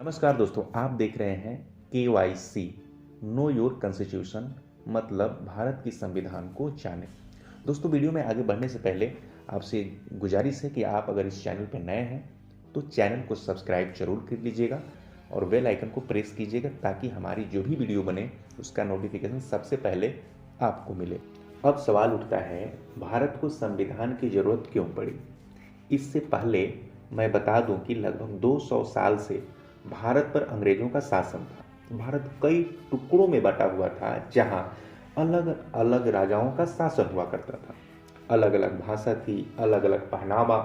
नमस्कार दोस्तों, आप देख रहे हैं KYC नो योर कॉन्स्टिट्यूशन, मतलब भारत की संविधान को जानें। दोस्तों, वीडियो में आगे बढ़ने से पहले आपसे गुजारिश है कि आप अगर इस चैनल पर नए हैं तो चैनल को सब्सक्राइब जरूर कर लीजिएगा और बेल आइकन को प्रेस कीजिएगा ताकि हमारी जो भी वीडियो बने उसका नोटिफिकेशन सबसे पहले आपको मिले। अब सवाल उठता है, भारत को संविधान की जरूरत क्यों पड़ी? इससे पहले मैं बता दूं कि लगभग 200 साल से भारत पर अंग्रेजों का शासन था। भारत कई टुकड़ों में बटा हुआ था जहां अलग अलग राजाओं का शासन हुआ करता था। अलग अलग भाषा थी, अलग अलग पहनावा,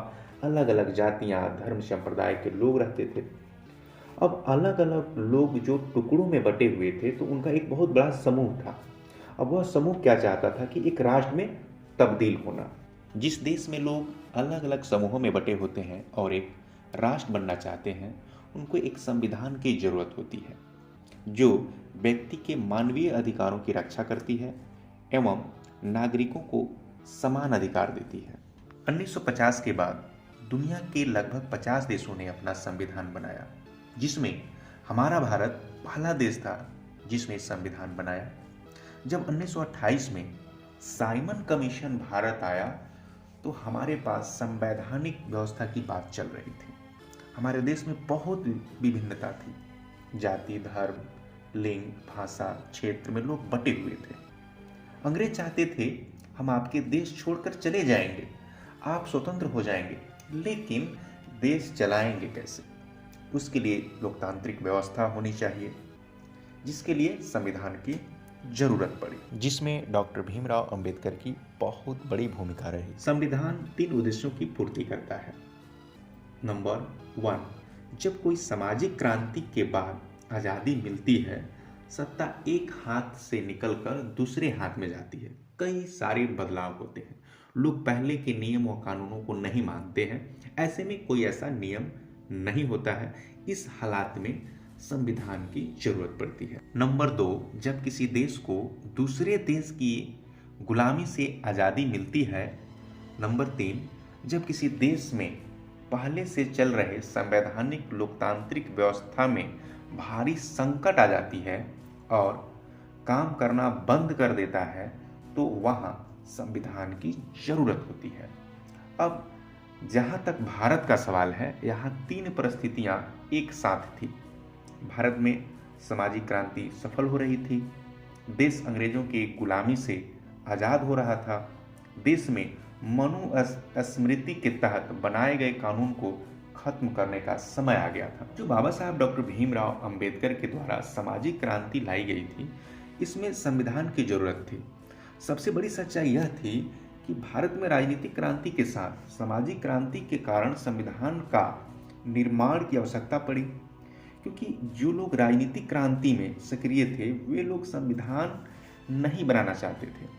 अलग अलग जातियां, धर्म, संप्रदाय के लोग रहते थे। अब अलग अलग लोग जो टुकड़ों में बटे हुए थे तो उनका एक बहुत बड़ा समूह था। अब वह समूह क्या चाहता था कि एक राष्ट्र में तब्दील होना। जिस देश में लोग अलग अलग समूहों में बटे होते हैं और एक राष्ट्र बनना चाहते हैं, उनको एक संविधान की जरूरत होती है जो व्यक्ति के मानवीय अधिकारों की रक्षा करती है एवं नागरिकों को समान अधिकार देती है। 1950 के बाद दुनिया के लगभग 50 देशों ने अपना संविधान बनाया, जिसमें हमारा भारत पहला देश था जिसने संविधान बनाया। जब 1928 में साइमन कमीशन भारत आया तो हमारे पास संवैधानिक व्यवस्था की बात चल रही थी। हमारे देश में बहुत विभिन्नता थी, जाति, धर्म, लिंग, भाषा, क्षेत्र में लोग बटे हुए थे। अंग्रेज चाहते थे हम आपके देश छोड़कर चले जाएंगे, आप स्वतंत्र हो जाएंगे, लेकिन देश चलाएंगे कैसे? उसके लिए लोकतांत्रिक व्यवस्था होनी चाहिए, जिसके लिए संविधान की जरूरत पड़ी, जिसमें डॉक्टर भीमराव अंबेडकर की बहुत बड़ी भूमिका रही। संविधान 3 उद्देश्यों की पूर्ति करता है। नंबर 1, जब कोई सामाजिक क्रांति के बाद आज़ादी मिलती है, सत्ता एक हाथ से निकलकर दूसरे हाथ में जाती है। कई सारे बदलाव होते हैं, लोग पहले के नियम और कानूनों को नहीं मानते हैं। ऐसे में कोई ऐसा नियम नहीं होता है। इस हालात में संविधान की जरूरत पड़ती है। नंबर 2, जब किसी देश को दूसरे देश की गुलामी से आज़ादी मिलती है। नंबर 3, जब किसी देश में पहले से चल रहे संवैधानिक लोकतांत्रिक व्यवस्था में भारी संकट आ जाती है और काम करना बंद कर देता है, तो वहाँ संविधान की जरूरत होती है। अब जहाँ तक भारत का सवाल है, यहाँ 3 परिस्थितियाँ एक साथ थी। भारत में सामाजिक क्रांति सफल हो रही थी, देश अंग्रेजों की गुलामी से आज़ाद हो रहा था, देश में मनुस्मृति के तहत बनाए गए कानून को खत्म करने का समय आ गया था। जो बाबा साहब डॉक्टर भीमराव अंबेडकर के द्वारा सामाजिक क्रांति लाई गई थी, इसमें संविधान की जरूरत थी। सबसे बड़ी सच्चाई यह थी कि भारत में राजनीतिक क्रांति के साथ सामाजिक क्रांति के कारण संविधान का निर्माण की आवश्यकता पड़ी, क्योंकि जो लोग राजनीतिक क्रांति में सक्रिय थे वे लोग संविधान नहीं बनाना चाहते थे।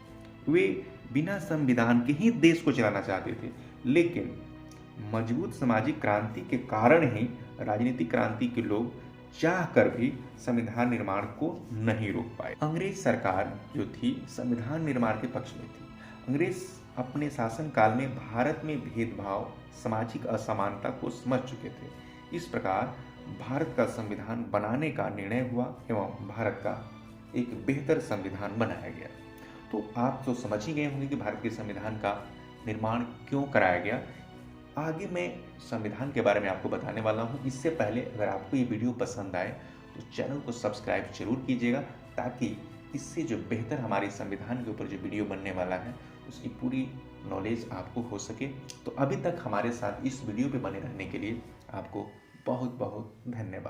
वे बिना संविधान के ही देश को चलाना चाहते थे, लेकिन मजबूत सामाजिक क्रांति के कारण ही राजनीतिक क्रांति के लोग चाह कर भी संविधान निर्माण को नहीं रोक पाए। अंग्रेज सरकार जो थी संविधान निर्माण के पक्ष में थी। अंग्रेज अपने शासनकाल में भारत में भेदभाव, सामाजिक असमानता को समझ चुके थे। इस प्रकार भारत का संविधान बनाने का निर्णय हुआ एवं भारत का एक बेहतर संविधान बनाया गया। तो आप तो समझ ही गए होंगे कि भारत के संविधान का निर्माण क्यों कराया गया। आगे मैं संविधान के बारे में आपको बताने वाला हूं। इससे पहले अगर आपको ये वीडियो पसंद आए तो चैनल को सब्सक्राइब जरूर कीजिएगा, ताकि इससे जो बेहतर हमारे संविधान के ऊपर जो वीडियो बनने वाला है उसकी पूरी नॉलेज आपको हो सके। तो अभी तक हमारे साथ इस वीडियो पे बने रहने के लिए आपको बहुत बहुत धन्यवाद।